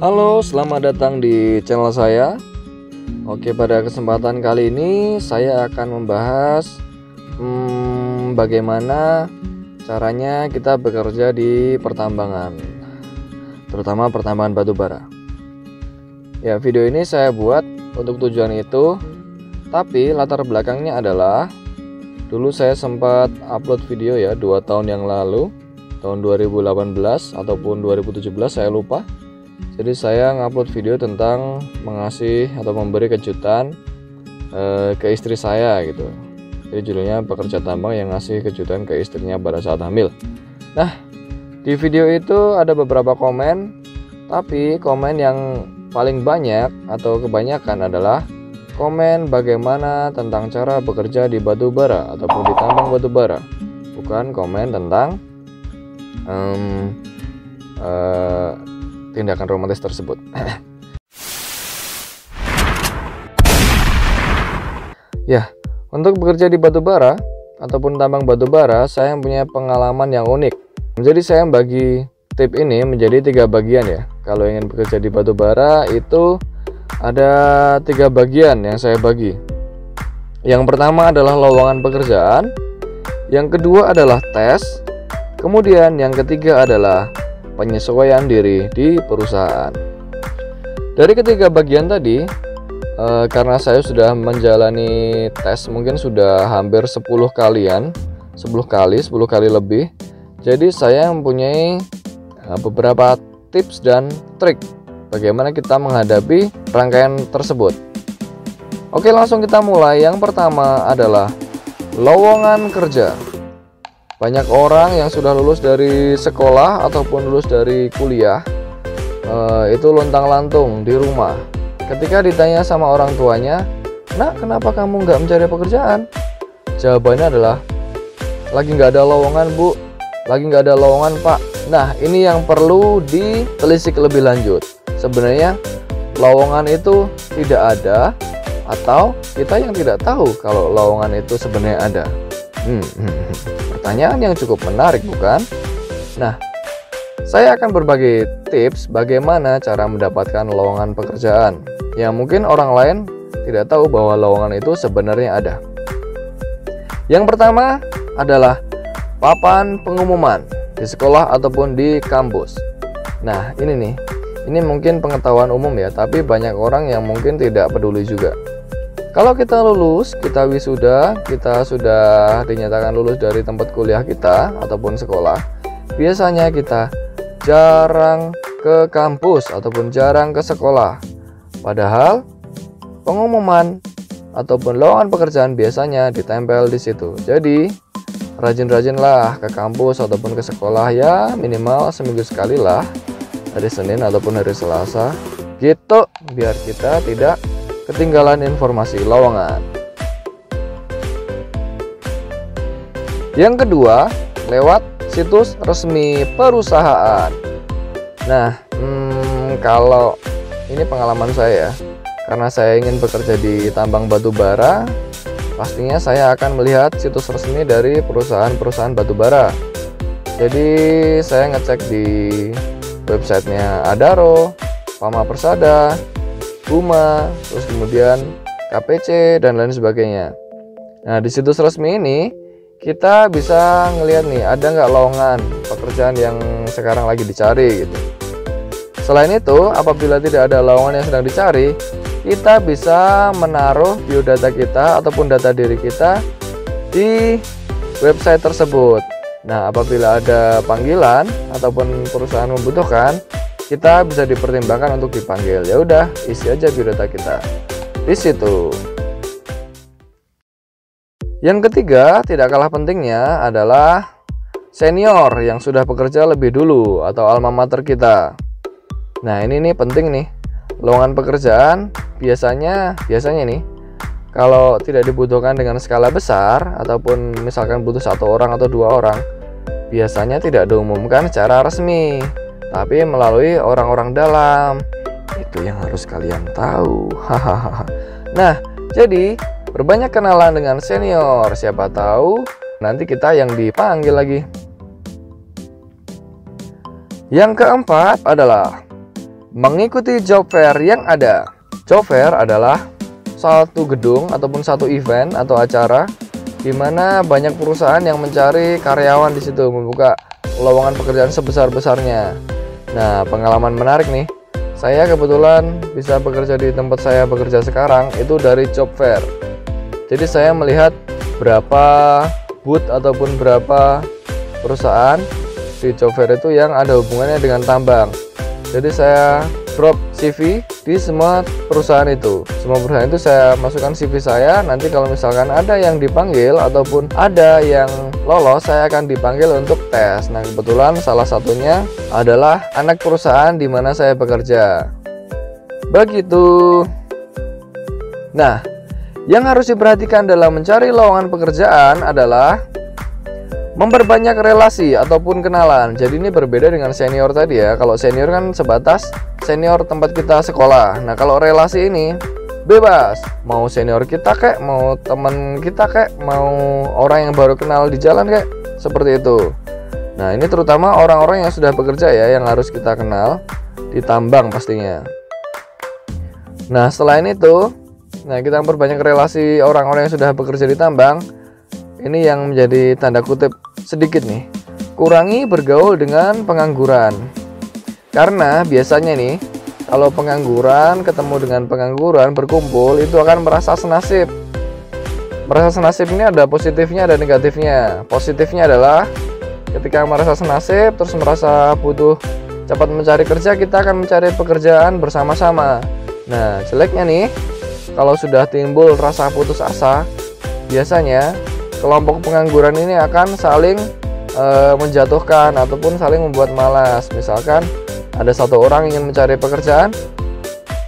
Halo, selamat datang di channel saya. Oke, pada kesempatan kali ini saya akan membahas bagaimana caranya kita bekerja di pertambangan, terutama pertambangan batu bara. Ya, video ini saya buat untuk tujuan itu, tapi latar belakangnya adalah dulu saya sempat upload video ya 2 tahun yang lalu, tahun 2018 ataupun 2017 saya lupa. Jadi saya ngupload video tentang mengasih atau memberi kejutan ke istri saya gitu. Jadi judulnya pekerja tambang yang ngasih kejutan ke istrinya pada saat hamil. Nah, di video itu ada beberapa komen, tapi komen yang paling banyak atau kebanyakan adalah komen bagaimana tentang cara bekerja di batu bara ataupun di tambang batu bara, bukan komen tentang tindakan romantis tersebut. Ya, untuk bekerja di batu bara ataupun tambang batu bara, saya punya pengalaman yang unik. Jadi saya bagi tip ini menjadi 3 bagian ya. Kalau ingin bekerja di batu bara itu ada 3 bagian yang saya bagi. Yang pertama adalah lowongan pekerjaan, yang kedua adalah tes, kemudian yang ketiga adalah penyesuaian diri di perusahaan. Dari ketiga bagian tadi, karena saya sudah menjalani tes mungkin sudah hampir 10 kali lebih. Jadi saya mempunyai beberapa tips dan trik bagaimana kita menghadapi rangkaian tersebut. Oke, langsung kita mulai. Yang pertama adalah lowongan kerja. Banyak orang yang sudah lulus dari sekolah ataupun lulus dari kuliah itu lontang-lantung di rumah. Ketika ditanya sama orang tuanya, "Nak, kenapa kamu nggak mencari pekerjaan?" Jawabannya adalah, "Lagi nggak ada lowongan, Bu. Lagi nggak ada lowongan, Pak." Nah, ini yang perlu ditelisik lebih lanjut. Sebenarnya lowongan itu tidak ada, atau kita yang tidak tahu kalau lowongan itu sebenarnya ada. Pertanyaan yang cukup menarik, bukan? Nah, saya akan berbagi tips bagaimana cara mendapatkan lowongan pekerjaan yang mungkin orang lain tidak tahu bahwa lowongan itu sebenarnya ada. Yang pertama adalah papan pengumuman di sekolah ataupun di kampus. Nah, ini mungkin pengetahuan umum ya, tapi banyak orang yang mungkin tidak peduli juga. Kalau kita lulus, kita wisuda, kita sudah dinyatakan lulus dari tempat kuliah kita ataupun sekolah, biasanya kita jarang ke kampus ataupun jarang ke sekolah. Padahal pengumuman ataupun lowongan pekerjaan biasanya ditempel di situ. Jadi rajin-rajinlah ke kampus ataupun ke sekolah ya, minimal seminggu sekali lah, hari Senin ataupun hari Selasa gitu, biar kita tidak ketinggalan informasi lowongan. Yang kedua, lewat situs resmi perusahaan. Nah, kalau ini pengalaman saya ya, karena saya ingin bekerja di tambang batu bara, pastinya saya akan melihat situs resmi dari perusahaan-perusahaan batu bara. Jadi saya ngecek di websitenya Adaro, Pama Persada, Buma, terus kemudian KPC dan lain sebagainya. Nah, di situs resmi ini kita bisa ngelihat nih, ada nggak lowongan pekerjaan yang sekarang lagi dicari gitu. Selain itu, apabila tidak ada lowongan yang sedang dicari, kita bisa menaruh biodata kita ataupun data diri kita di website tersebut. Nah, apabila ada panggilan ataupun perusahaan membutuhkan, kita bisa dipertimbangkan untuk dipanggil. Ya udah, isi aja biodata kita di situ. Yang ketiga, tidak kalah pentingnya adalah senior yang sudah bekerja lebih dulu atau alma mater kita. Nah, ini penting nih. Lowongan pekerjaan biasanya nih, kalau tidak dibutuhkan dengan skala besar ataupun misalkan butuh 1 orang atau 2 orang, biasanya tidak diumumkan secara resmi, tapi melalui orang-orang dalam. Itu yang harus kalian tahu. Nah, jadi berbanyak kenalan dengan senior, siapa tahu nanti kita yang dipanggil lagi. Yang keempat adalah mengikuti job fair yang ada. Job fair adalah satu gedung ataupun satu event atau acara di mana banyak perusahaan yang mencari karyawan di situ, membuka lowongan pekerjaan sebesar-besarnya. Nah, pengalaman menarik nih. Saya kebetulan bisa bekerja di tempat saya bekerja sekarang itu dari job fair. Jadi saya melihat berapa booth ataupun berapa perusahaan di job fair itu yang ada hubungannya dengan tambang. Jadi saya drop CV di semua perusahaan itu. Semua perusahaan itu saya masukkan CV saya. Nanti kalau misalkan ada yang dipanggil ataupun ada yang lolos, saya akan dipanggil untuk tes. Nah, kebetulan salah satunya adalah anak perusahaan di mana saya bekerja. Begitu. Nah, yang harus diperhatikan dalam mencari lowongan pekerjaan adalah memperbanyak relasi ataupun kenalan. Jadi ini berbeda dengan senior tadi ya. Kalau senior kan sebatas senior tempat kita sekolah. Nah, kalau relasi ini bebas. Mau senior kita kek, mau teman kita kek, mau orang yang baru kenal di jalan kek, seperti itu. Nah, ini terutama orang-orang yang sudah bekerja ya, yang harus kita kenal di tambang pastinya. Nah, selain itu, kita memperbanyak relasi orang-orang yang sudah bekerja di tambang. Ini yang menjadi tanda kutip sedikit nih. Kurangi bergaul dengan pengangguran. Karena biasanya nih, kalau pengangguran ketemu dengan pengangguran berkumpul, itu akan merasa senasib. Merasa senasib ini ada positifnya, ada negatifnya. Positifnya adalah ketika merasa senasib, terus merasa butuh cepat mencari kerja, kita akan mencari pekerjaan bersama-sama. Nah, jeleknya nih, kalau sudah timbul rasa putus asa, biasanya kelompok pengangguran ini akan saling menjatuhkan ataupun saling membuat malas. Misalkan ada satu orang ingin mencari pekerjaan,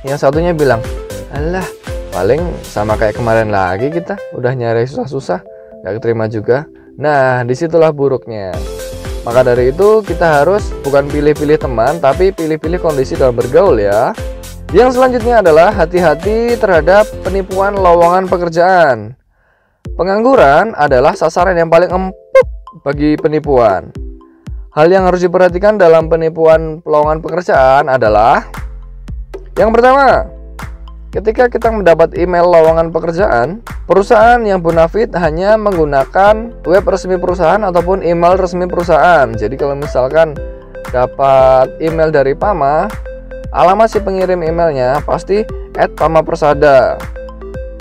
yang satunya bilang, alah paling sama kayak kemarin lagi, kita udah nyari susah-susah gak keterima juga. Nah, disitulah buruknya. Maka dari itu kita harus bukan pilih-pilih teman, tapi pilih-pilih kondisi dalam bergaul ya. Yang selanjutnya adalah hati-hati terhadap penipuan lowongan pekerjaan. Pengangguran adalah sasaran yang paling empuk bagi penipuan. Hal yang harus diperhatikan dalam penipuan lowongan pekerjaan adalah yang pertama, ketika kita mendapat email lowongan pekerjaan, perusahaan yang bonafit hanya menggunakan web resmi perusahaan ataupun email resmi perusahaan. Jadi kalau misalkan dapat email dari Pama, alamat si pengirim emailnya pasti @pamapersada.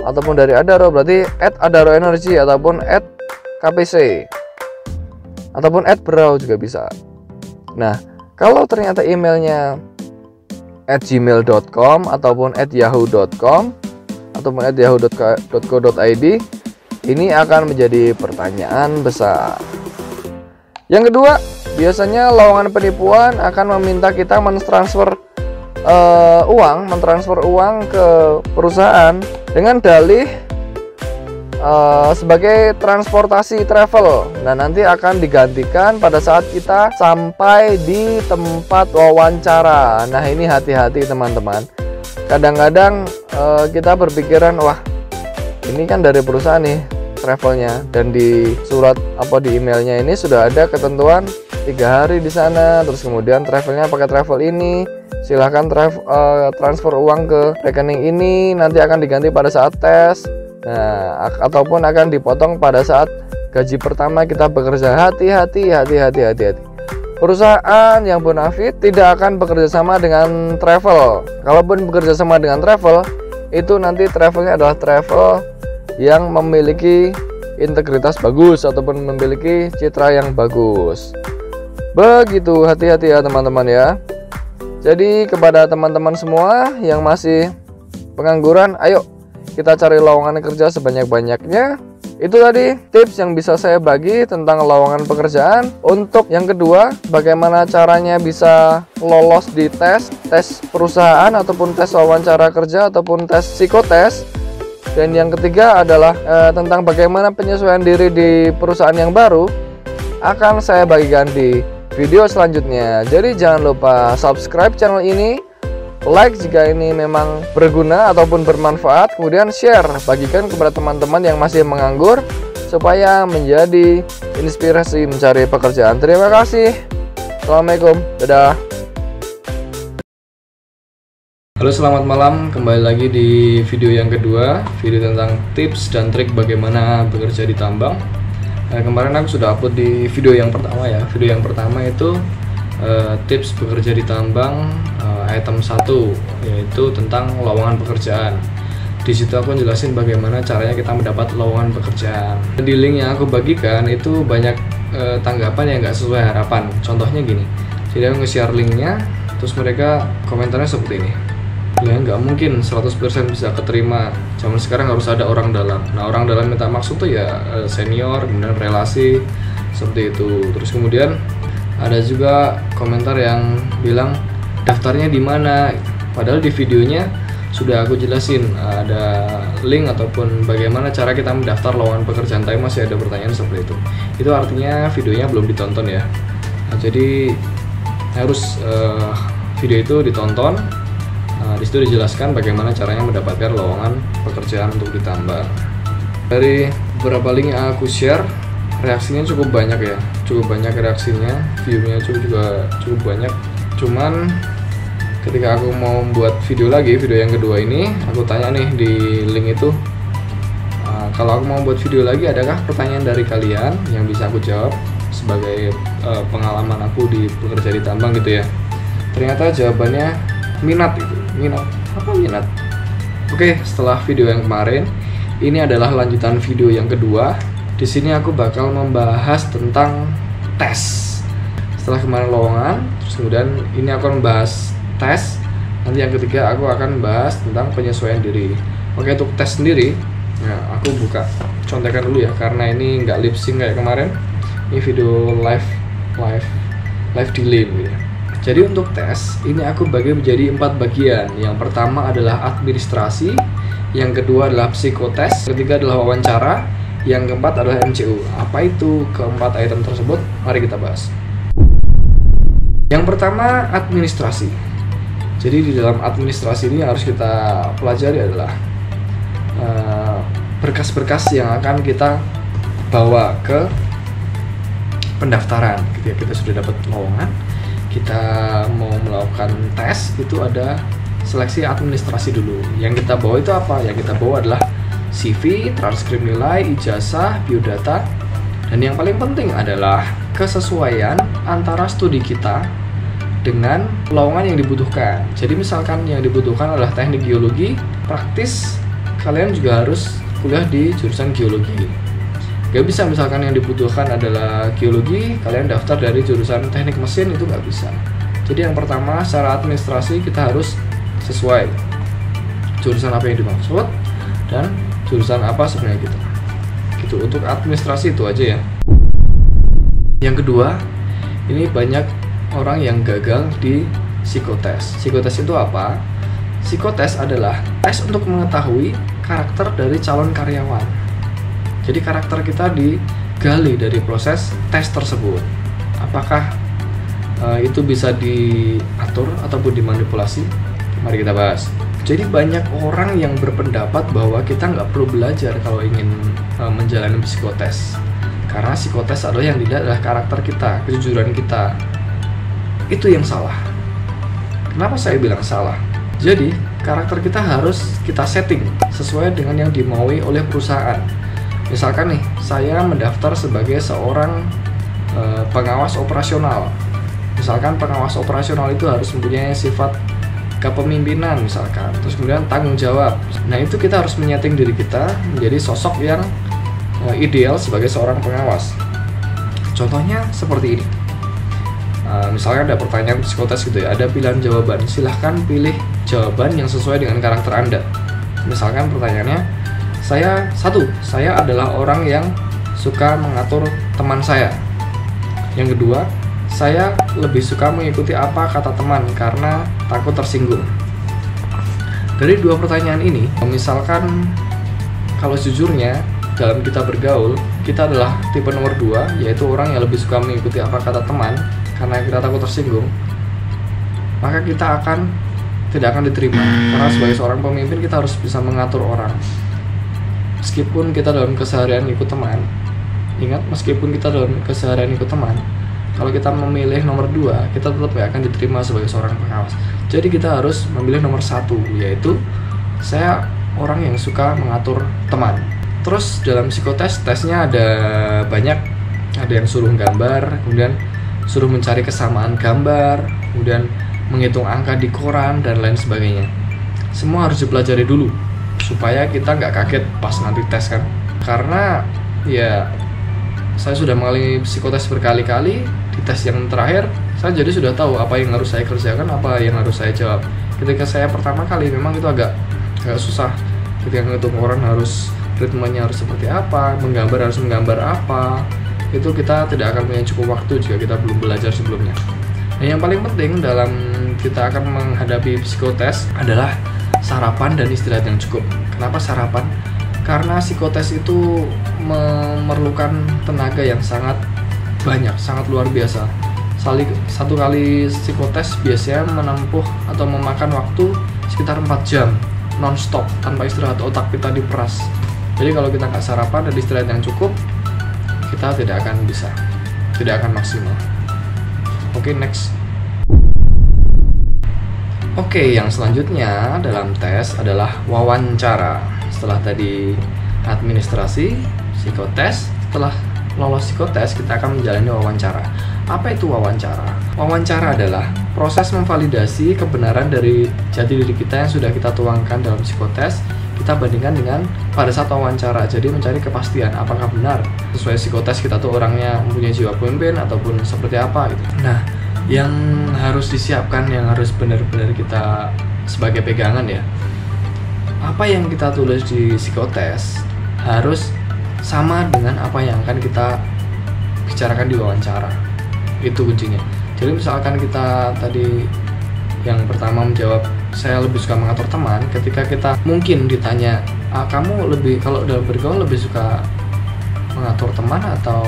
Ataupun dari Adaro berarti @Adaro Energy ataupun @KPC ataupun @Brau juga bisa. Nah, kalau ternyata emailnya @gmail.com ataupun @yahoo.com ataupun @yahoo.co.id, ini akan menjadi pertanyaan besar. Yang kedua, biasanya lowongan penipuan akan meminta kita mentransfer uang ke perusahaan dengan dalih sebagai transportasi travel. Nah, nanti akan digantikan pada saat kita sampai di tempat wawancara. Nah, ini hati-hati teman-teman. Kadang-kadang kita berpikiran, wah ini kan dari perusahaan nih travelnya, dan di surat di emailnya ini sudah ada ketentuan 3 hari di sana, terus kemudian travelnya pakai travel ini, silahkan transfer uang ke rekening ini, nanti akan diganti pada saat tes. Nah, ataupun akan dipotong pada saat gaji pertama kita bekerja. Hati-hati. Perusahaan yang bonafit tidak akan bekerja sama dengan travel. Kalaupun bekerja sama dengan travel, itu nanti travelnya adalah travel yang memiliki integritas bagus ataupun memiliki citra yang bagus. Begitu, hati-hati ya teman-teman ya. Jadi kepada teman-teman semua yang masih pengangguran, ayo kita cari lowongan kerja sebanyak-banyaknya. Itu tadi tips yang bisa saya bagi tentang lowongan pekerjaan. Untuk yang kedua, bagaimana caranya bisa lolos di tes perusahaan ataupun tes wawancara kerja ataupun tes psikotes. Dan yang ketiga adalah tentang bagaimana penyesuaian diri di perusahaan yang baru, akan saya bagikan di video selanjutnya. Jadi jangan lupa subscribe channel ini, like jika ini memang berguna ataupun bermanfaat, kemudian share, bagikan kepada teman-teman yang masih menganggur supaya menjadi inspirasi mencari pekerjaan. Terima kasih. Assalamualaikum. Dadah. Halo, selamat malam. Kembali lagi di video yang kedua, video tentang tips dan trik bagaimana bekerja di tambang. Kemarin aku sudah upload di video yang pertama ya. Video yang pertama itu tips bekerja di tambang, item 1, yaitu tentang lowongan pekerjaan. Di situ aku jelasin bagaimana caranya kita mendapat lowongan pekerjaan. Di link yang aku bagikan itu banyak tanggapan yang nggak sesuai harapan. Contohnya gini, jadi aku nge-share linknya, terus mereka komentarnya seperti ini. Ya nggak mungkin 100% bisa keterima, zaman sekarang harus ada orang dalam. Nah, orang dalam minta maksud tuh ya senior, kemudian relasi, seperti itu. Terus kemudian ada juga komentar yang bilang daftarnya di mana, padahal di videonya sudah aku jelasin ada link ataupun bagaimana cara kita mendaftar lowongan pekerjaan, tapi masih ada pertanyaan seperti itu artinya videonya belum ditonton ya. Nah, jadi harus video itu ditonton. Di situ dijelaskan bagaimana caranya mendapatkan lowongan pekerjaan untuk di tambang. Dari beberapa link yang aku share, reaksinya cukup banyak ya, cukup banyak reaksinya, view-nya juga cukup banyak. Cuman ketika aku mau membuat video lagi, video yang kedua ini, aku tanya nih di link itu, kalau aku mau buat video lagi, adakah pertanyaan dari kalian yang bisa aku jawab sebagai pengalaman aku di bekerja di tambang gitu ya. Ternyata jawabannya minat. Oke, setelah video yang kemarin, ini adalah lanjutan video yang kedua. Di sini aku bakal membahas tentang tes. Setelah kemarin lowongan, terus kemudian ini aku akan membahas tes. Nanti yang ketiga aku akan membahas tentang penyesuaian diri. Oke, untuk tes sendiri, nah, aku buka contekan dulu ya, karena ini nggak lip sync kayak kemarin. Ini video live delay gitu ya. Jadi untuk tes, ini aku bagi menjadi 4 bagian. Yang pertama adalah administrasi, yang kedua adalah psikotes, ketiga adalah wawancara, yang keempat adalah MCU. Apa itu keempat item tersebut? Mari kita bahas. Yang pertama, administrasi. Jadi di dalam administrasi ini harus kita pelajari adalah berkas-berkas yang akan kita bawa ke pendaftaran. Ketika kita sudah dapat lowongan, kita mau melakukan tes, itu ada seleksi administrasi dulu. Yang kita bawa itu apa? Yang kita bawa adalah CV, transkrip nilai, ijazah, biodata, dan yang paling penting adalah kesesuaian antara studi kita dengan lowongan yang dibutuhkan. Jadi misalkan yang dibutuhkan adalah teknik geologi, praktis kalian juga harus kuliah di jurusan geologi. Gak bisa misalkan yang dibutuhkan adalah geologi, kalian daftar dari jurusan teknik mesin, itu gak bisa. Jadi yang pertama, secara administrasi kita harus sesuai jurusan apa yang dimaksud dan jurusan apa sebenarnya kita. Gitu, untuk administrasi itu aja ya. Yang kedua, ini banyak orang yang gagal di psikotes. Psikotes itu apa? Psikotes adalah tes untuk mengetahui karakter dari calon karyawan. Jadi karakter kita digali dari proses tes tersebut. Apakah itu bisa diatur ataupun dimanipulasi? Mari kita bahas. Jadi banyak orang yang berpendapat bahwa kita nggak perlu belajar kalau ingin menjalani psikotes. Karena psikotes adalah yang dilihat adalah karakter kita, kejujuran kita. Itu yang salah. Kenapa saya bilang salah? Jadi karakter kita harus kita setting sesuai dengan yang dimaui oleh perusahaan. Misalkan nih, saya mendaftar sebagai seorang pengawas operasional. Misalkan pengawas operasional itu harus mempunyai sifat kepemimpinan misalkan, terus kemudian tanggung jawab. Nah, itu kita harus menyeting diri kita menjadi sosok yang ideal sebagai seorang pengawas. Contohnya seperti ini. Misalkan ada pertanyaan psikotes gitu ya, ada pilihan jawaban. Silahkan pilih jawaban yang sesuai dengan karakter Anda. Misalkan pertanyaannya, saya adalah orang yang suka mengatur teman saya. Yang kedua, saya lebih suka mengikuti apa kata teman karena takut tersinggung. Dari dua pertanyaan ini, misalkan kalau jujurnya dalam kita bergaul, kita adalah tipe nomor 2, yaitu orang yang lebih suka mengikuti apa kata teman karena kita takut tersinggung, maka kita tidak akan diterima. Karena sebagai seorang pemimpin kita harus bisa mengatur orang. Meskipun kita dalam keseharian ikut teman, ingat, meskipun kita dalam keseharian ikut teman, kalau kita memilih nomor 2, kita tetap gak akan diterima sebagai seorang pengawas. Jadi kita harus memilih nomor satu, yaitu saya orang yang suka mengatur teman. Terus dalam psikotes, tesnya ada banyak. Ada yang suruh gambar, kemudian suruh mencari kesamaan gambar, kemudian menghitung angka di koran, dan lain sebagainya. Semua harus dipelajari dulu supaya kita nggak kaget pas nanti tes kan. Karena ya saya sudah mengalami psikotes berkali-kali. Di tes yang terakhir saya jadi sudah tahu apa yang harus saya kerjakan, apa yang harus saya jawab. Ketika saya pertama kali memang itu agak susah. Ketika ngitung koran harus ritmenya harus seperti apa, menggambar harus menggambar apa, itu kita tidak akan punya cukup waktu jika kita belum belajar sebelumnya. Nah, yang paling penting dalam kita akan menghadapi psikotes adalah sarapan dan istirahat yang cukup. Kenapa sarapan? Karena psikotes itu memerlukan tenaga yang sangat banyak, sangat luar biasa. Satu kali psikotes biasanya menempuh atau memakan waktu sekitar 4 jam non-stop tanpa istirahat, otak kita diperas. Jadi kalau kita nggak sarapan dan istirahat yang cukup, kita tidak akan bisa, tidak akan maksimal. Oke, next. Oke, yang selanjutnya dalam tes adalah wawancara. Setelah tadi administrasi, psikotes, setelah lolos psikotes kita akan menjalani wawancara. Apa itu wawancara? Wawancara adalah proses memvalidasi kebenaran dari jati diri kita yang sudah kita tuangkan dalam psikotes. Kita bandingkan dengan pada saat wawancara, jadi mencari kepastian apakah benar sesuai psikotes kita tuh orangnya mempunyai jiwa pemimpin ataupun seperti apa gitu. Nah, yang harus disiapkan, yang harus benar-benar kita sebagai pegangan ya, apa yang kita tulis di psikotes harus sama dengan apa yang akan kita bicarakan di wawancara. Itu kuncinya. Jadi misalkan kita tadi yang pertama menjawab saya lebih suka mengatur teman, ketika kita mungkin ditanya kamu lebih, kalau dalam bergaul lebih suka mengatur teman atau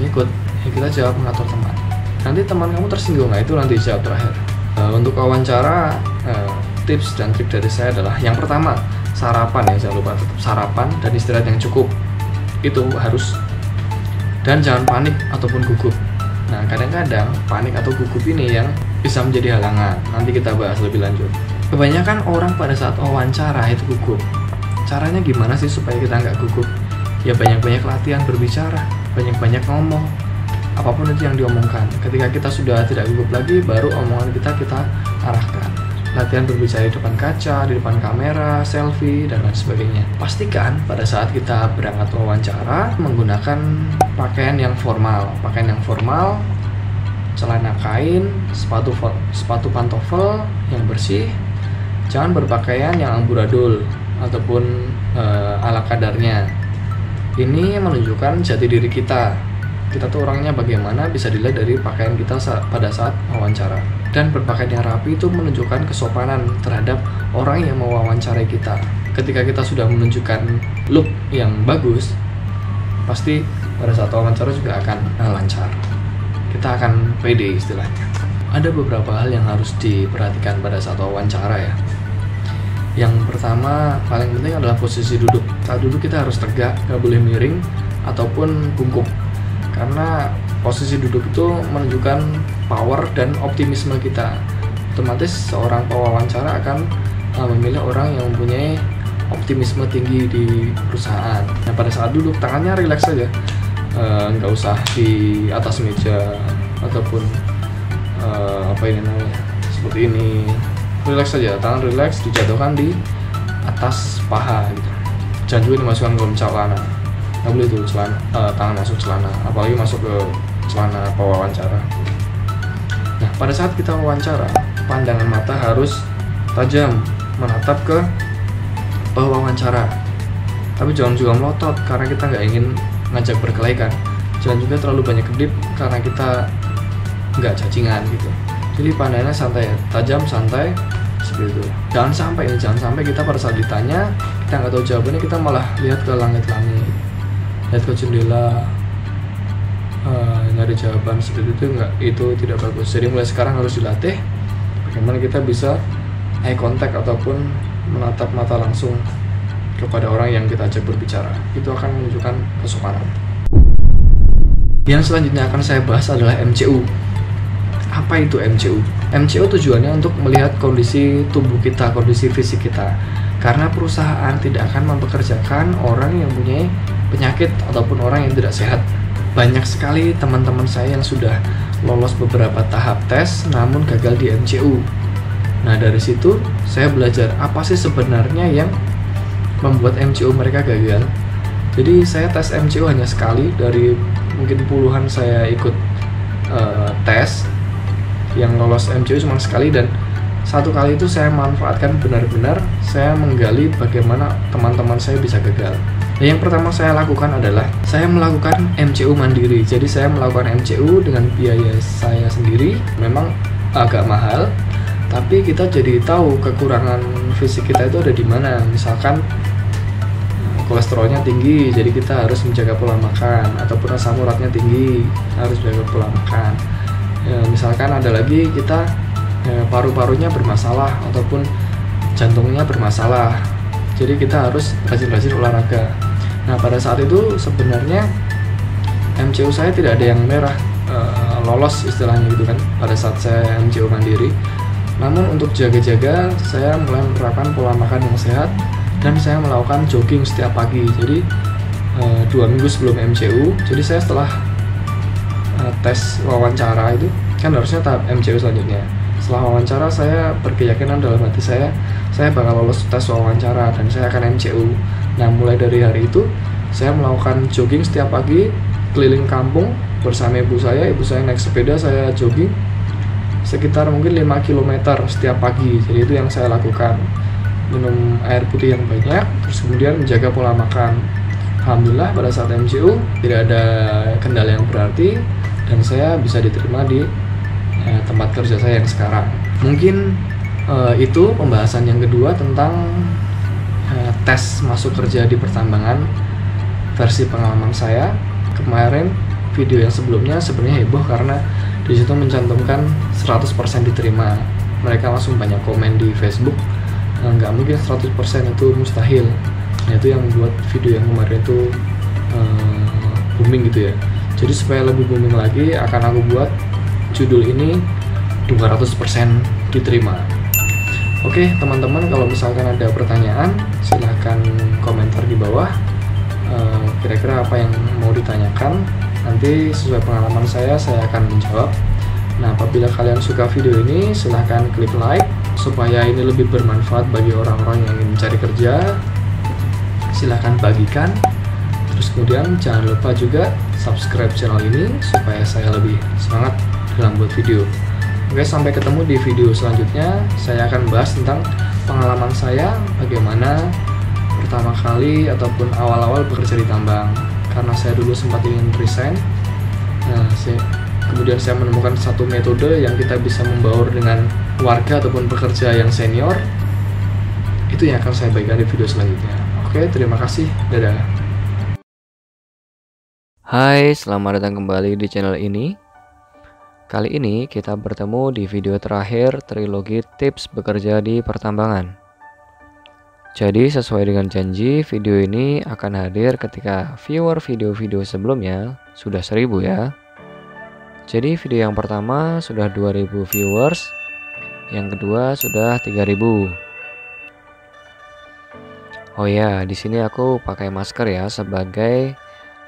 ngikut, ya kita jawab mengatur teman. Nanti teman kamu tersinggung, nah itu nanti jawab terakhir. Untuk wawancara, tips dan trik dari saya adalah yang pertama sarapan ya, jangan lupa tetap sarapan dan istirahat yang cukup, itu harus. Dan jangan panik ataupun gugup. Nah, kadang-kadang panik atau gugup ini yang bisa menjadi halangan. Nanti kita bahas lebih lanjut. Kebanyakan orang pada saat wawancara itu gugup. Caranya gimana sih supaya kita nggak gugup? Ya banyak-banyak latihan berbicara, banyak-banyak ngomong. Apapun itu yang diomongkan. Ketika kita sudah tidak gugup lagi, baru omongan kita arahkan. Latihan berbicara di depan kaca, di depan kamera, selfie, dan lain sebagainya. Pastikan pada saat kita berangkat wawancara menggunakan pakaian yang formal. Pakaian yang formal, celana kain, sepatu pantofel yang bersih. Jangan berpakaian yang amburadul ataupun ala kadarnya. Ini menunjukkan jati diri kita. Kita tuh orangnya bagaimana bisa dilihat dari pakaian kita pada saat wawancara. Dan berpakaian yang rapi itu menunjukkan kesopanan terhadap orang yang mau wawancarai kita. Ketika kita sudah menunjukkan look yang bagus, pasti pada saat wawancara juga akan lancar. Kita akan pede istilahnya. Ada beberapa hal yang harus diperhatikan pada saat wawancara ya. Yang pertama, paling penting adalah posisi duduk. Saat duduk kita harus tegak, gak boleh miring ataupun bungkuk. Karena posisi duduk itu menunjukkan power dan optimisme kita. Otomatis seorang pewawancara akan memilih orang yang mempunyai optimisme tinggi di perusahaan. Nah, pada saat duduk tangannya rileks saja, nggak usah di atas meja ataupun apa ini namanya seperti ini. Rileks saja, tangan rileks dijatuhkan di atas paha gitu. Jangan juga dimasukkan ke dalam celana. Nggak boleh tuh tangan masuk celana, apalagi masuk ke celana pewawancara. Nah, pada saat kita wawancara, pandangan mata harus tajam menatap ke pewawancara. Tapi jangan juga melotot karena kita nggak ingin ngajak berkelahi kan. Jangan juga terlalu banyak kedip karena kita nggak cacingan gitu. Jadi pandangannya santai, tajam, santai seperti itu. Jangan sampai kita pada saat ditanya kita nggak tahu jawabannya, kita malah lihat ke langit-langit, lihat ke jendela, nyari jawaban seperti itu. Itu tidak bagus. Jadi mulai sekarang harus dilatih bagaimana kita bisa eye contact ataupun menatap mata langsung kepada orang yang kita ajak berbicara. Itu akan menunjukkan kesopanan. Yang selanjutnya akan saya bahas adalah MCU. Apa itu MCU? MCU tujuannya untuk melihat kondisi tubuh kita, kondisi fisik kita. Karena perusahaan tidak akan mempekerjakan orang yang punya penyakit ataupun orang yang tidak sehat. Banyak sekali teman-teman saya yang sudah lolos beberapa tahap tes namun gagal di MCU. Nah, dari situ saya belajar apa sih sebenarnya yang membuat MCU mereka gagal. Jadi saya tes MCU hanya sekali, dari mungkin puluhan saya ikut tes. Yang lolos MCU cuma sekali, dan satu kali itu saya manfaatkan benar-benar. Saya menggali bagaimana teman-teman saya bisa gagal. Nah, yang pertama saya lakukan adalah saya melakukan MCU mandiri. Jadi saya melakukan MCU dengan biaya saya sendiri. Memang agak mahal, tapi kita jadi tahu kekurangan fisik kita itu ada di mana. Misalkan kolesterolnya tinggi, jadi kita harus menjaga pola makan, ataupun asam uratnya tinggi, harus menjaga pola makan. Misalkan ada lagi kita paru-parunya bermasalah ataupun jantungnya bermasalah, jadi kita harus rajin-rajin olahraga. Nah, pada saat itu sebenarnya MCU saya tidak ada yang merah, lolos istilahnya gitu kan, pada saat saya MCU mandiri. Namun untuk jaga-jaga saya mulai menerapkan pola makan yang sehat, dan saya melakukan jogging setiap pagi. Jadi 2 minggu sebelum MCU, jadi saya setelah tes wawancara itu kan harusnya tahap MCU selanjutnya. Setelah wawancara saya berkeyakinan dalam hati saya bakal lolos tes wawancara dan saya akan MCU. Nah, mulai dari hari itu saya melakukan jogging setiap pagi keliling kampung bersama ibu saya naik sepeda, saya jogging sekitar mungkin 5 km setiap pagi. Jadi itu yang saya lakukan, minum air putih yang banyak, terus kemudian menjaga pola makan. Alhamdulillah pada saat MCU tidak ada kendala yang berarti, dan saya bisa diterima di tempat kerja saya yang sekarang. Mungkin itu pembahasan yang kedua tentang tes masuk kerja di pertambangan versi pengalaman saya. Kemarin video yang sebelumnya sebenarnya heboh karena di situ mencantumkan 100% diterima. Mereka langsung banyak komen di Facebook, nggak mungkin 100%, itu mustahil. Nah, itu yang membuat video yang kemarin itu booming gitu ya. Jadi supaya lebih booming lagi, akan aku buat judul ini 200% diterima. Oke teman-teman, kalau misalkan ada pertanyaan silahkan komentar di bawah. Kira-kira apa yang mau ditanyakan, nanti sesuai pengalaman saya akan menjawab. Nah, apabila kalian suka video ini silahkan klik like supaya ini lebih bermanfaat bagi orang-orang yang ingin mencari kerja. Silahkan bagikan, terus kemudian jangan lupa juga subscribe channel ini supaya saya lebih semangat dalam buat video. Oke, sampai ketemu di video selanjutnya. Saya akan bahas tentang pengalaman saya bagaimana pertama kali ataupun awal-awal bekerja di tambang, karena saya dulu sempat ingin resign. Nah, kemudian saya menemukan satu metode yang kita bisa membaur dengan warga ataupun pekerja yang senior. Itu yang akan saya bagikan di video selanjutnya. Oke, terima kasih. Dadah. Hai, selamat datang kembali di channel ini. Kali ini kita bertemu di video terakhir trilogi tips bekerja di pertambangan. Jadi sesuai dengan janji, video ini akan hadir ketika viewer video-video sebelumnya sudah 1000 ya. Jadi video yang pertama sudah 2000 viewers, yang kedua sudah 3000. Oh ya, di sini aku pakai masker ya sebagai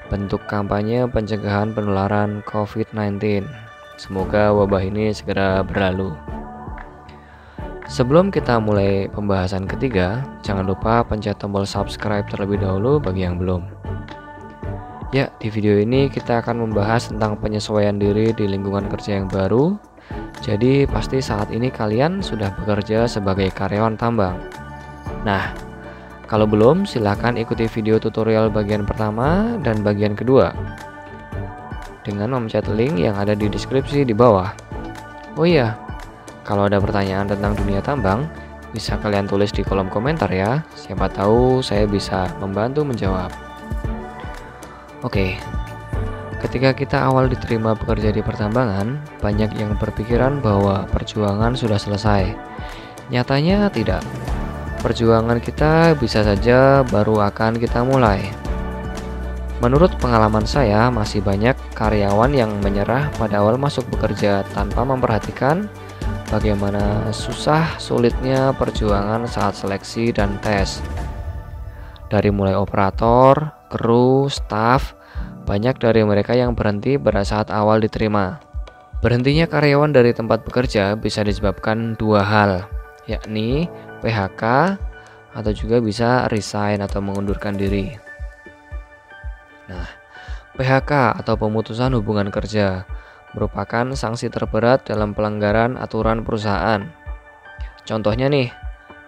bentuk kampanye pencegahan penularan COVID-19. Semoga wabah ini segera berlalu. Sebelum kita mulai pembahasan ketiga, jangan lupa pencet tombol subscribe terlebih dahulu bagi yang belum. Ya, di video ini kita akan membahas tentang penyesuaian diri di lingkungan kerja yang baru. Jadi pasti saat ini kalian sudah bekerja sebagai karyawan tambang. Nah, kalau belum, silahkan ikuti video tutorial bagian pertama dan bagian kedua dengan memencet link yang ada di deskripsi di bawah. Oh iya, kalau ada pertanyaan tentang dunia tambang, bisa kalian tulis di kolom komentar ya. Siapa tahu saya bisa membantu menjawab. Oke, ketika kita awal diterima bekerja di pertambangan, banyak yang berpikiran bahwa perjuangan sudah selesai. Nyatanya tidak. Perjuangan kita bisa saja baru akan kita mulai. Menurut pengalaman saya, masih banyak karyawan yang menyerah pada awal masuk bekerja tanpa memperhatikan bagaimana susah sulitnya perjuangan saat seleksi dan tes. Dari mulai operator, kru, staf, banyak dari mereka yang berhenti pada saat awal diterima. Berhentinya karyawan dari tempat bekerja bisa disebabkan dua hal, yakni PHK atau juga bisa resign atau mengundurkan diri. Nah, PHK atau pemutusan hubungan kerja merupakan sanksi terberat dalam pelanggaran aturan perusahaan. Contohnya nih,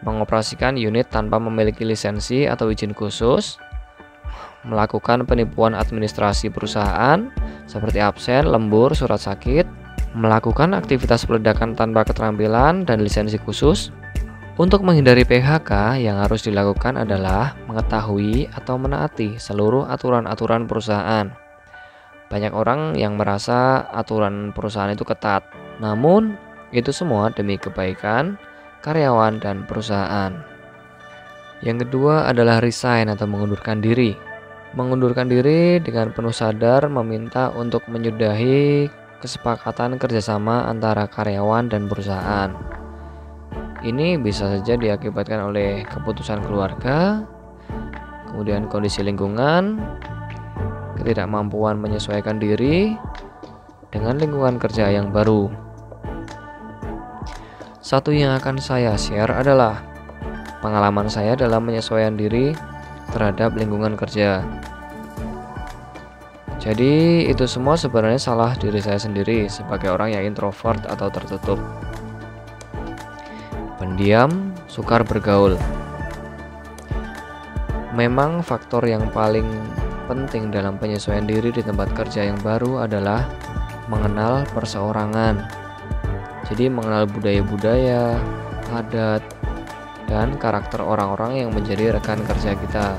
mengoperasikan unit tanpa memiliki lisensi atau izin khusus, melakukan penipuan administrasi perusahaan seperti absen, lembur, surat sakit, melakukan aktivitas peledakan tanpa keterampilan dan lisensi khusus. Untuk menghindari PHK, yang harus dilakukan adalah mengetahui atau menaati seluruh aturan-aturan perusahaan. Banyak orang yang merasa aturan perusahaan itu ketat, namun itu semua demi kebaikan karyawan dan perusahaan. Yang kedua adalah resign atau mengundurkan diri. Mengundurkan diri dengan penuh sadar meminta untuk menyudahi kesepakatan kerjasama antara karyawan dan perusahaan. Ini bisa saja diakibatkan oleh keputusan keluarga, kemudian kondisi lingkungan, ketidakmampuan menyesuaikan diri dengan lingkungan kerja yang baru. Satu yang akan saya share adalah pengalaman saya dalam menyesuaikan diri terhadap lingkungan kerja. Jadi itu semua sebenarnya salah diri saya sendiri sebagai orang yang introvert atau tertutup, pendiam, sukar bergaul. Memang faktor yang paling penting dalam penyesuaian diri di tempat kerja yang baru adalah mengenal perseorangan. Jadi mengenal budaya-budaya, adat, dan karakter orang-orang yang menjadi rekan kerja kita.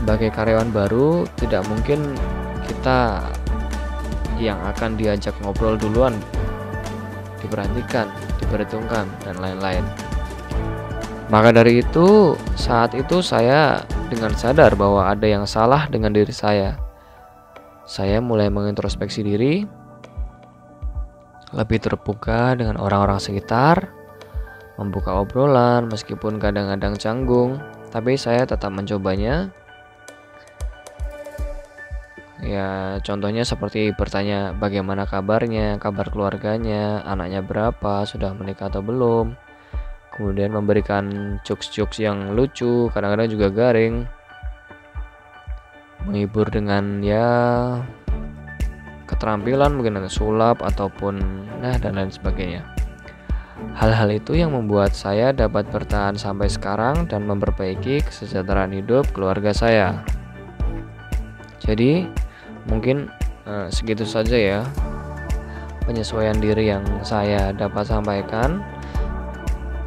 Sebagai karyawan baru, tidak mungkin kita yang akan diajak ngobrol duluan diperhatikan, diperhitungkan, dan lain-lain. Maka dari itu, saat itu saya dengan sadar bahwa ada yang salah dengan diri saya. Saya mulai mengintrospeksi diri, lebih terbuka dengan orang-orang sekitar, membuka obrolan meskipun kadang-kadang canggung, tapi saya tetap mencobanya. Ya, contohnya seperti bertanya bagaimana kabarnya, kabar keluarganya, anaknya berapa, sudah menikah atau belum. Kemudian memberikan jokes-jokes yang lucu, kadang-kadang juga garing. Menghibur dengan ya keterampilan, mungkin sulap ataupun dan lain sebagainya. Hal-hal itu yang membuat saya dapat bertahan sampai sekarang dan memperbaiki kesejahteraan hidup keluarga saya. Jadi mungkin segitu saja ya penyesuaian diri yang saya dapat sampaikan.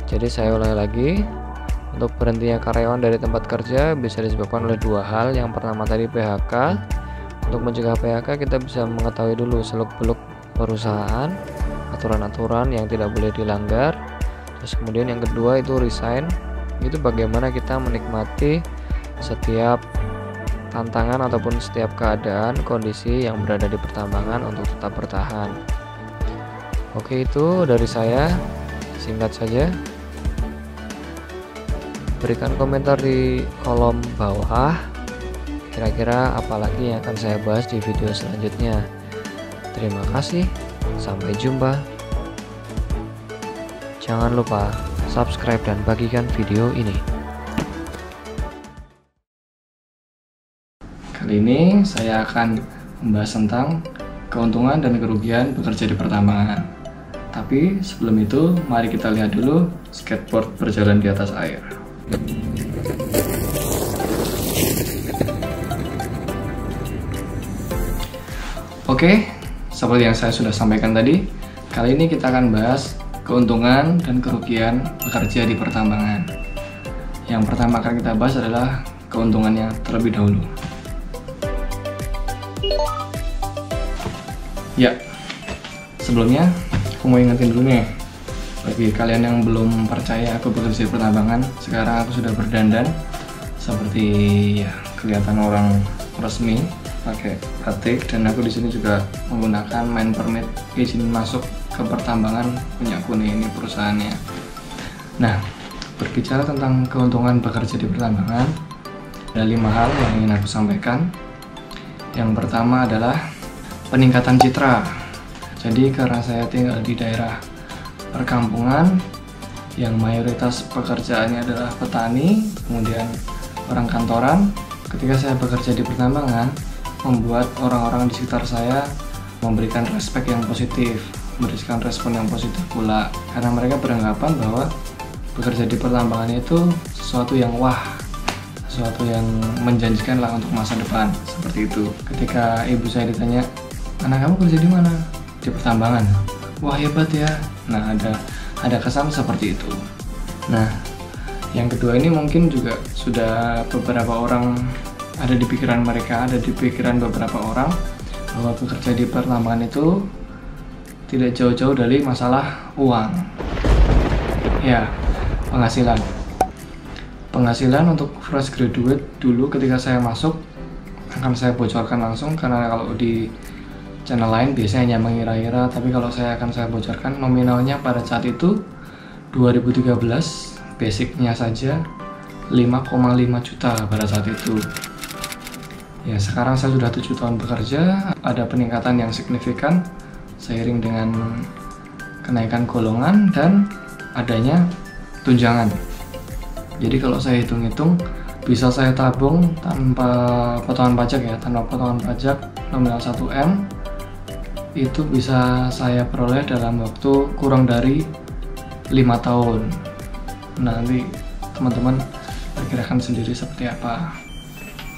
Jadi saya ulangi lagi, untuk berhentinya karyawan dari tempat kerja bisa disebabkan oleh dua hal. Yang pertama tadi PHK. Untuk mencegah PHK kita bisa mengetahui dulu seluk-beluk perusahaan, aturan-aturan yang tidak boleh dilanggar. Terus kemudian yang kedua itu resign. Itu bagaimana kita menikmati setiap tantangan ataupun setiap keadaan, kondisi yang berada di pertambangan untuk tetap bertahan. Oke, itu dari saya, singkat saja. Berikan komentar di kolom bawah, kira-kira apa lagi yang akan saya bahas di video selanjutnya. Terima kasih, sampai jumpa. Jangan lupa subscribe dan bagikan video ini. Kali ini saya akan membahas tentang keuntungan dan kerugian bekerja di pertambangan. Tapi sebelum itu, mari kita lihat dulu skateboard berjalan di atas air. Oke, seperti yang saya sudah sampaikan tadi, kali ini kita akan bahas keuntungan dan kerugian bekerja di pertambangan. Yang pertama akan kita bahas adalah keuntungannya terlebih dahulu. Ya, sebelumnya aku mau ingetin dulu nih, bagi kalian yang belum percaya aku bekerja di pertambangan, sekarang aku sudah berdandan seperti ya kelihatan orang resmi. pakai batik, dan aku di sini juga menggunakan main permit izin masuk ke pertambangan punya Kuni, ini perusahaannya. Nah, berbicara tentang keuntungan bekerja di pertambangan, ada 5 hal yang ingin aku sampaikan. Yang pertama adalah peningkatan citra. Jadi karena saya tinggal di daerah perkampungan yang mayoritas pekerjaannya adalah petani, kemudian orang kantoran, ketika saya bekerja di pertambangan membuat orang-orang di sekitar saya memberikan respek yang positif, memberikan respon yang positif pula, karena mereka beranggapan bahwa bekerja di pertambangan itu sesuatu yang wah, sesuatu yang menjanjikan lah untuk masa depan, seperti itu. Ketika ibu saya ditanya, anak kamu kerja di mana? Di pertambangan. Wah, hebat ya. Nah, ada kesan seperti itu. Nah, yang kedua ini mungkin juga sudah beberapa orang ada di pikiran mereka, ada di pikiran beberapa orang bahwa bekerja di pertambangan itu tidak jauh-jauh dari masalah uang. Ya, penghasilan. Penghasilan untuk fresh graduate dulu ketika saya masuk akan saya bocorkan langsung, karena kalau di channel lain biasanya hanya mengira-ira, tapi kalau saya bocorkan nominalnya pada saat itu 2013 basicnya saja 5,5 juta pada saat itu. Ya, sekarang saya sudah 7 tahun bekerja, ada peningkatan yang signifikan seiring dengan kenaikan golongan dan adanya tunjangan. Jadi kalau saya hitung-hitung, bisa saya tabung tanpa potongan pajak ya, tanpa potongan pajak nominal 1M itu bisa saya peroleh dalam waktu kurang dari 5 tahun. Nah, nanti teman-teman perkirakan sendiri seperti apa.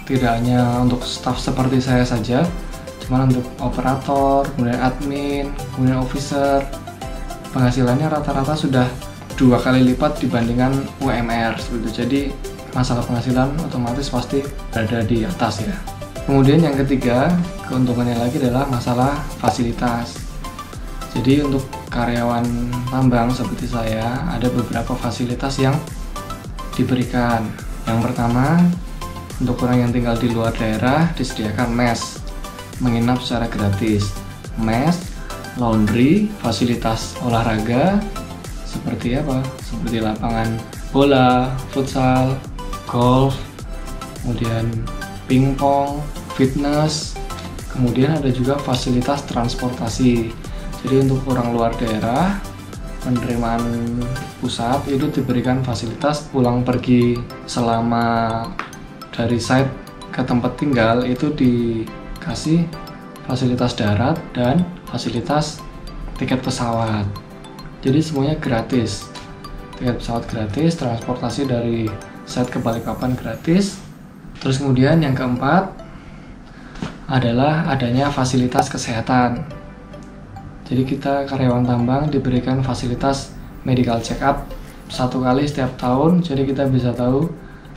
Tidak hanya untuk staff seperti saya saja, cuma untuk operator, kemudian admin, kemudian officer, penghasilannya rata-rata sudah 2 kali lipat dibandingkan UMR seperti itu. Jadi masalah penghasilan otomatis pasti berada di atas ya. Kemudian yang ketiga, keuntungannya lagi adalah masalah fasilitas. Jadi untuk karyawan tambang seperti saya, ada beberapa fasilitas yang diberikan. Yang pertama, untuk orang yang tinggal di luar daerah disediakan mes, menginap secara gratis. Mes, laundry, fasilitas olahraga seperti apa? Seperti lapangan bola, futsal, golf, kemudian pingpong, fitness. Kemudian ada juga fasilitas transportasi. Jadi untuk orang luar daerah, penerimaan pusat itu diberikan fasilitas pulang pergi selama dari site ke tempat tinggal itu dikasih fasilitas darat dan fasilitas tiket pesawat. Jadi semuanya gratis. Tiket pesawat gratis, transportasi dari site ke Balikpapan gratis. Terus kemudian yang keempat adalah adanya fasilitas kesehatan. Jadi kita karyawan tambang diberikan fasilitas medical check up 1 kali setiap tahun. Jadi kita bisa tahu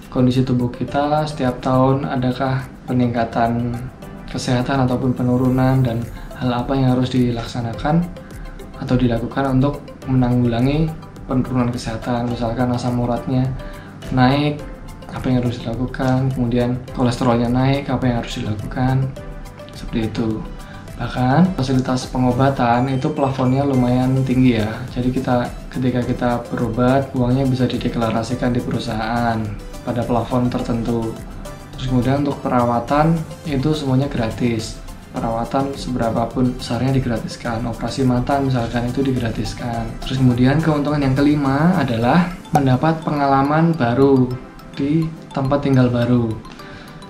kondisi tubuh kita setiap tahun, adakah peningkatan kesehatan ataupun penurunan, dan hal apa yang harus dilaksanakan atau dilakukan untuk menanggulangi penurunan kesehatan. Misalkan asam uratnya naik, apa yang harus dilakukan, kemudian kolesterolnya naik, apa yang harus dilakukan, seperti itu. Bahkan fasilitas pengobatan itu plafonnya lumayan tinggi ya. Jadi ketika kita berobat, uangnya bisa dideklarasikan di perusahaan pada plafon tertentu. Terus kemudian untuk perawatan itu semuanya gratis. Perawatan seberapapun besarnya digratiskan. Operasi mata misalkan itu digratiskan. Terus kemudian keuntungan yang kelima adalah mendapat pengalaman baru di tempat tinggal baru.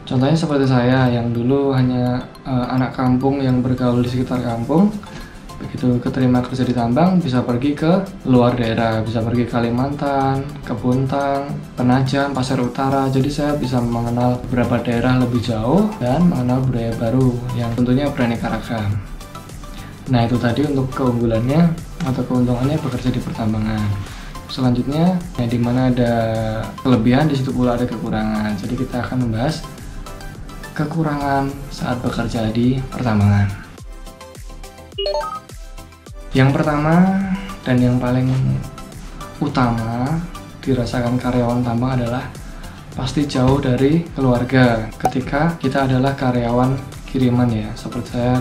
Contohnya seperti saya yang dulu hanya anak kampung yang bergaul di sekitar kampung. Begitu keterima kerja di tambang, bisa pergi ke luar daerah, bisa pergi ke Kalimantan, ke Buntang, Penajam, Pasir Utara. Jadi saya bisa mengenal beberapa daerah lebih jauh dan mengenal budaya baru yang tentunya beraneka ragam. Nah, itu tadi untuk keunggulannya atau keuntungannya bekerja di pertambangan. Selanjutnya, di mana ada kelebihan, di situ pula ada kekurangan. Jadi kita akan membahas kekurangan saat bekerja di pertambangan. Yang pertama dan yang paling utama dirasakan karyawan tambang adalah pasti jauh dari keluarga ketika kita adalah karyawan kiriman ya, seperti saya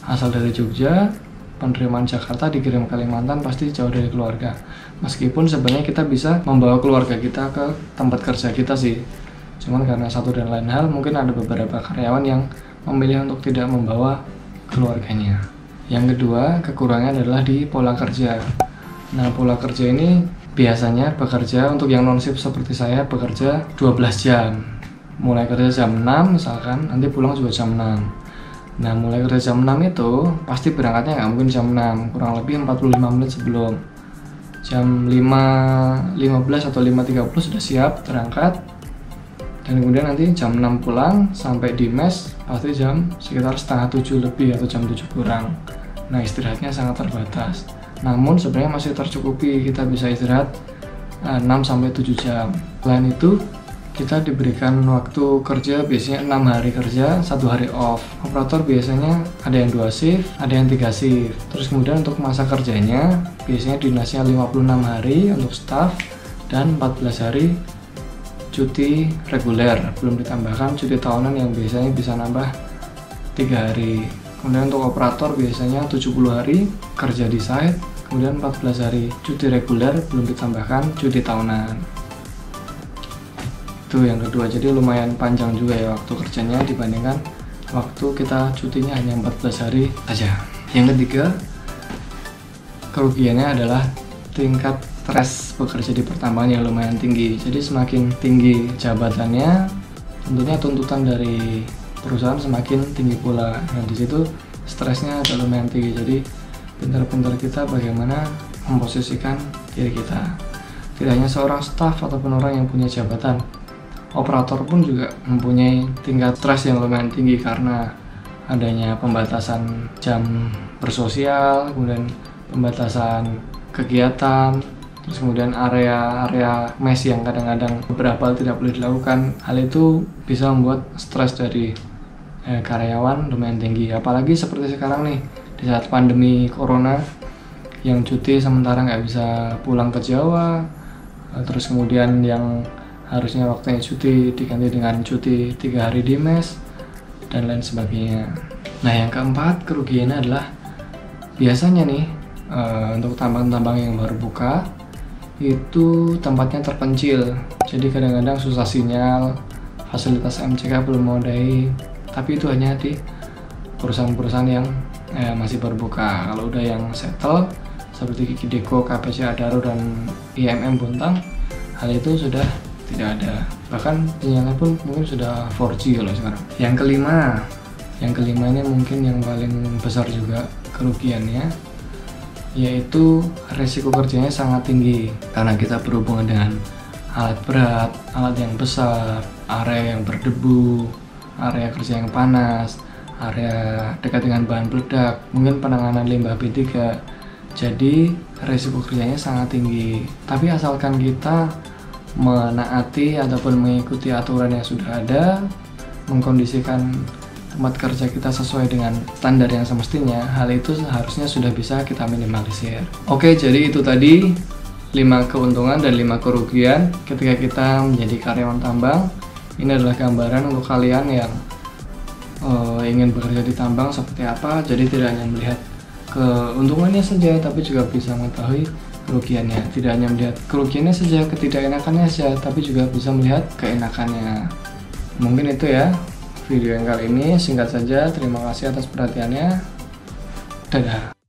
asal dari Jogja, penerimaan Jakarta dikirim ke Kalimantan, pasti jauh dari keluarga. Meskipun sebenarnya kita bisa membawa keluarga kita ke tempat kerja kita sih, cuman karena satu dan lain hal mungkin ada beberapa karyawan yang memilih untuk tidak membawa keluarganya. Yang kedua, kekurangannya adalah di pola kerja. Nah, pola kerja ini biasanya bekerja untuk yang non-shift seperti saya bekerja 12 jam. Mulai kerja jam 6 misalkan, nanti pulang juga jam 6. Nah, mulai kerja jam 6 itu pasti berangkatnya nggak mungkin jam 6, kurang lebih 45 menit sebelum. Jam 5.15 atau 5.30 sudah siap berangkat. Dan kemudian nanti jam 6 pulang, sampai di mes pasti jam sekitar setengah 7 lebih atau jam 7 kurang. Nah, istirahatnya sangat terbatas. Namun sebenarnya masih tercukupi, kita bisa istirahat 6-7 jam. Selain itu, kita diberikan waktu kerja biasanya 6 hari kerja, 1 hari off. Operator biasanya ada yang 2 shift, ada yang 3 shift. Terus kemudian untuk masa kerjanya biasanya dinasnya 56 hari untuk staff dan 14 hari cuti reguler, belum ditambahkan cuti tahunan yang biasanya bisa nambah 3 hari. Kemudian untuk operator biasanya 70 hari kerja di site, kemudian 14 hari cuti reguler, belum ditambahkan cuti tahunan. Itu yang kedua, jadi lumayan panjang juga ya waktu kerjanya dibandingkan waktu kita cutinya hanya 14 hari saja. Yang ketiga, kerugiannya adalah tingkat stres bekerja di pertambangan yang lumayan tinggi. Jadi semakin tinggi jabatannya, tentunya tuntutan dari perusahaan semakin tinggi pula. Nah, di situ stresnya agak lumayan tinggi. Jadi pintar-pintar kita bagaimana memposisikan diri kita. Tidak hanya seorang staf ataupun orang yang punya jabatan, operator pun juga mempunyai tingkat stres yang lumayan tinggi karena adanya pembatasan jam bersosial, kemudian pembatasan kegiatan, terus kemudian area mes yang kadang-kadang beberapa hal tidak boleh dilakukan. Hal itu bisa membuat stres dari karyawan lumayan tinggi. Apalagi seperti sekarang nih, di saat pandemi corona, yang cuti sementara nggak bisa pulang ke Jawa, terus kemudian yang harusnya waktunya cuti diganti dengan cuti 3 hari di mes, dan lain sebagainya. Nah, yang keempat, kerugiannya adalah biasanya nih untuk tambang-tambang yang baru buka itu tempatnya terpencil, jadi kadang-kadang susah sinyal, fasilitas MCK belum memadai. Tapi itu hanya di perusahaan-perusahaan yang masih berbuka. Kalau udah yang settle seperti Kikideko, KPC Adaro, dan IMM Bontang, hal itu sudah tidak ada. Bahkan sinyalnya pun mungkin sudah 4G kalau sekarang. Yang kelima ini mungkin yang paling besar juga kerugiannya, yaitu resiko kerjanya sangat tinggi karena kita berhubungan dengan alat berat, alat yang besar, area yang berdebu, area kerja yang panas, area dekat dengan bahan peledak, mungkin penanganan limbah B3. Jadi resiko kerjanya sangat tinggi. Tapi asalkan kita menaati ataupun mengikuti aturan yang sudah ada, mengkondisikan tempat kerja kita sesuai dengan standar yang semestinya, hal itu seharusnya sudah bisa kita minimalisir. Oke, jadi itu tadi 5 keuntungan dan 5 kerugian ketika kita menjadi karyawan tambang. Ini adalah gambaran untuk kalian yang ingin bekerja di tambang seperti apa. Jadi tidak hanya melihat keuntungannya saja, tapi juga bisa mengetahui kerugiannya. Tidak hanya melihat kerugiannya saja, ketidakenakannya saja, tapi juga bisa melihat keenakannya. Mungkin itu ya video yang kali ini, singkat saja. Terima kasih atas perhatiannya. Dadah.